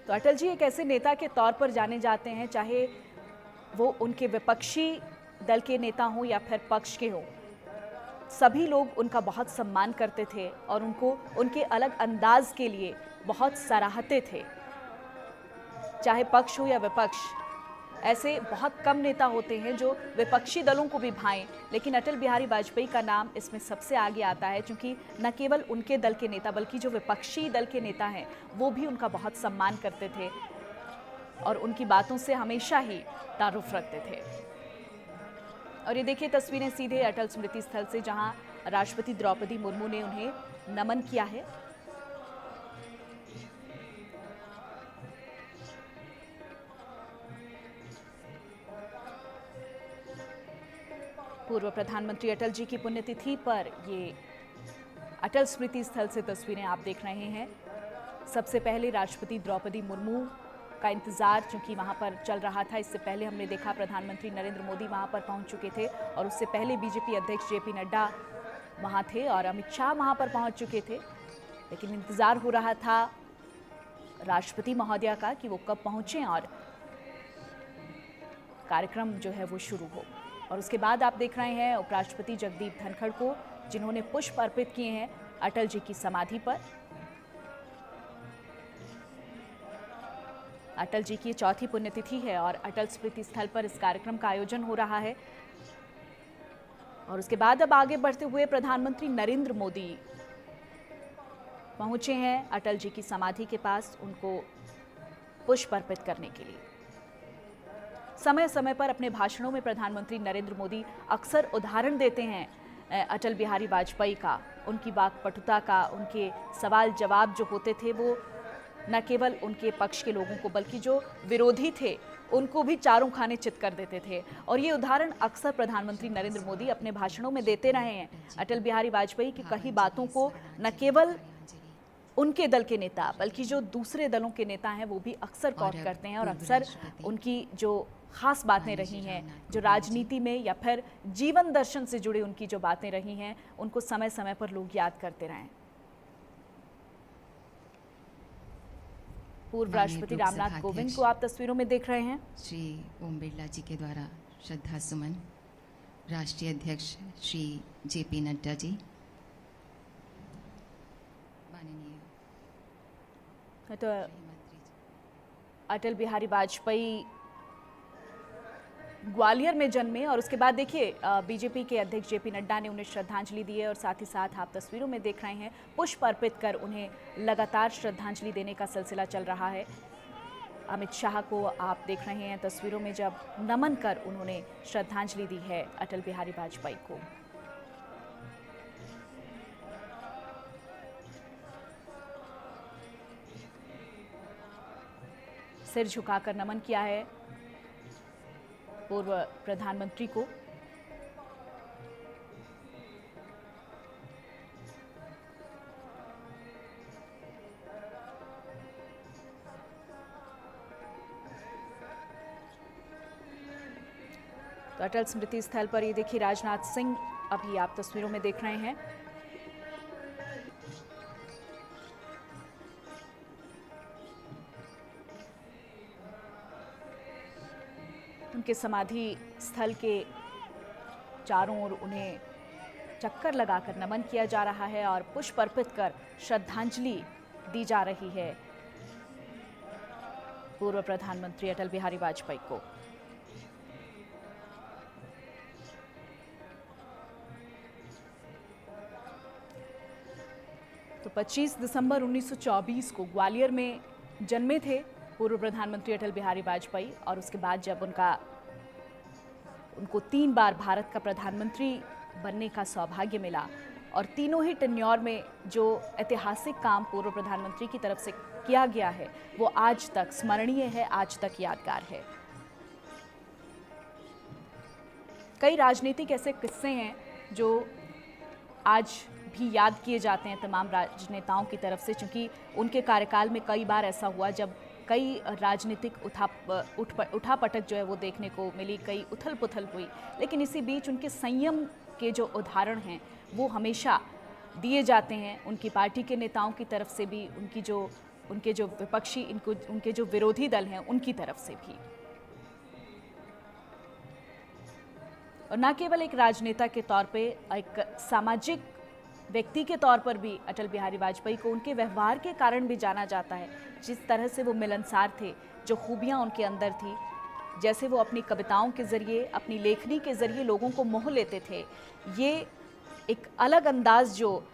तो अटल जी एक ऐसे नेता के तौर पर जाने जाते हैं, चाहे वो उनके विपक्षी दल के नेता हों या फिर पक्ष के हों, सभी लोग उनका बहुत सम्मान करते थे और उनको उनके अलग अंदाज के लिए बहुत सराहते थे। चाहे पक्ष हो या विपक्ष, ऐसे बहुत कम नेता होते हैं जो विपक्षी दलों को भी भाएं, लेकिन अटल बिहारी वाजपेयी का नाम इसमें सबसे आगे आता है, क्योंकि न केवल उनके दल के नेता बल्कि जो विपक्षी दल के नेता हैं वो भी उनका बहुत सम्मान करते थे और उनकी बातों से हमेशा ही तारुफ रखते थे। और ये देखिए तस्वीरें सीधे अटल स्मृति स्थल से, जहां राष्ट्रपति द्रौपदी मुर्मू ने उन्हें नमन किया है। पूर्व प्रधानमंत्री अटल जी की पुण्यतिथि पर ये अटल स्मृति स्थल से तस्वीरें आप देख रहे हैं। सबसे पहले राष्ट्रपति द्रौपदी मुर्मू का इंतजार चूंकि वहां पर चल रहा था, इससे पहले हमने देखा प्रधानमंत्री नरेंद्र मोदी वहां पर पहुंच चुके थे और उससे पहले बीजेपी अध्यक्ष जेपी नड्डा वहां थे और अमित शाह वहां पर पहुंच चुके थे, लेकिन इंतजार हो रहा था राष्ट्रपति महोदया का कि वो कब पहुंचे और कार्यक्रम जो है वो शुरू हो। और उसके बाद आप देख रहे हैं उपराष्ट्रपति जगदीप धनखड़ को, जिन्होंने पुष्प अर्पित किए हैं अटल जी की समाधि पर। अटल जी की चौथी पुण्यतिथि है और अटल स्मृति स्थल पर इस कार्यक्रम का आयोजन हो रहा है। और उसके बाद अब आगे बढ़ते हुए प्रधानमंत्री नरेंद्र मोदी पहुंचे हैं अटल जी की समाधि के पास उनको पुष्प अर्पित करने के लिए। समय समय पर अपने भाषणों में प्रधानमंत्री नरेंद्र मोदी अक्सर उदाहरण देते हैं अटल बिहारी वाजपेयी का, उनकी वाक्पटुता का। उनके सवाल जवाब जो होते थे वो न केवल उनके पक्ष के लोगों को बल्कि जो विरोधी थे उनको भी चारों खाने चित कर देते थे। और ये उदाहरण अक्सर प्रधानमंत्री नरेंद्र मोदी अपने भाषणों में देते रहे हैं। अटल बिहारी वाजपेयी की कई बातों को न केवल उनके दल के नेता बल्कि जो दूसरे दलों के नेता हैं वो भी अक्सर कोट करते हैं और अक्सर उनकी जो खास बातें रही हैं, जो राजनीति में या फिर जीवन दर्शन से जुड़ी उनकी जो बातें रही हैं, उनको समय समय पर लोग याद करते रहे। पूर्व राष्ट्रपति रामनाथ कोविंद को आप तस्वीरों में देख रहे हैं। श्री ओम बिरला जी के द्वारा श्रद्धा सुमन, राष्ट्रीय अध्यक्ष श्री जेपी नड्डा जी, माननीय तो अटल बिहारी वाजपेयी ग्वालियर में जन्मे और उसके बाद देखिए बीजेपी के अध्यक्ष जेपी नड्डा ने उन्हें श्रद्धांजलि दी है और साथ ही साथ आप तस्वीरों में देख रहे हैं पुष्प अर्पित कर उन्हें लगातार श्रद्धांजलि देने का सिलसिला चल रहा है। अमित शाह को आप देख रहे हैं तस्वीरों में, जब नमन कर उन्होंने श्रद्धांजलि दी है अटल बिहारी वाजपेयी को। सिर झुकाकर नमन किया है पूर्व प्रधानमंत्री को। तो अटल स्मृति स्थल पर ये देखिए राजनाथ सिंह अभी आप तस्वीरों में देख रहे हैं। उनके समाधि स्थल के चारों ओर उन्हें चक्कर लगाकर नमन किया जा रहा है और पुष्प अर्पित कर श्रद्धांजलि दी जा रही है पूर्व प्रधानमंत्री अटल बिहारी वाजपेयी को। तो 25 दिसंबर 1924 को ग्वालियर में जन्मे थे पूर्व प्रधानमंत्री अटल बिहारी वाजपेयी और उसके बाद जब उनको 3 बार भारत का प्रधानमंत्री बनने का सौभाग्य मिला और तीनों ही टेन्योर में जो ऐतिहासिक काम पूर्व प्रधानमंत्री की तरफ से किया गया है वो आज तक स्मरणीय है, आज तक यादगार है। कई राजनीतिक ऐसे किस्से हैं जो आज भी याद किए जाते हैं तमाम राजनेताओं की तरफ से, क्योंकि उनके कार्यकाल में कई बार ऐसा हुआ जब कई राजनीतिक उठापटक जो है वो देखने को मिली, कई उथल पुथल हुई, लेकिन इसी बीच उनके संयम के जो उदाहरण हैं वो हमेशा दिए जाते हैं। उनकी पार्टी के नेताओं की तरफ से भी, उनकी जो उनके जो विपक्षी उनके जो विरोधी दल हैं उनकी तरफ से भी। और न केवल एक राजनेता के तौर पे, एक सामाजिक व्यक्ति के तौर पर भी अटल बिहारी वाजपेयी को उनके व्यवहार के कारण भी जाना जाता है। जिस तरह से वो मिलनसार थे, जो खूबियां उनके अंदर थी, जैसे वो अपनी कविताओं के जरिए, अपनी लेखनी के जरिए लोगों को मोह लेते थे, ये एक अलग अंदाज जो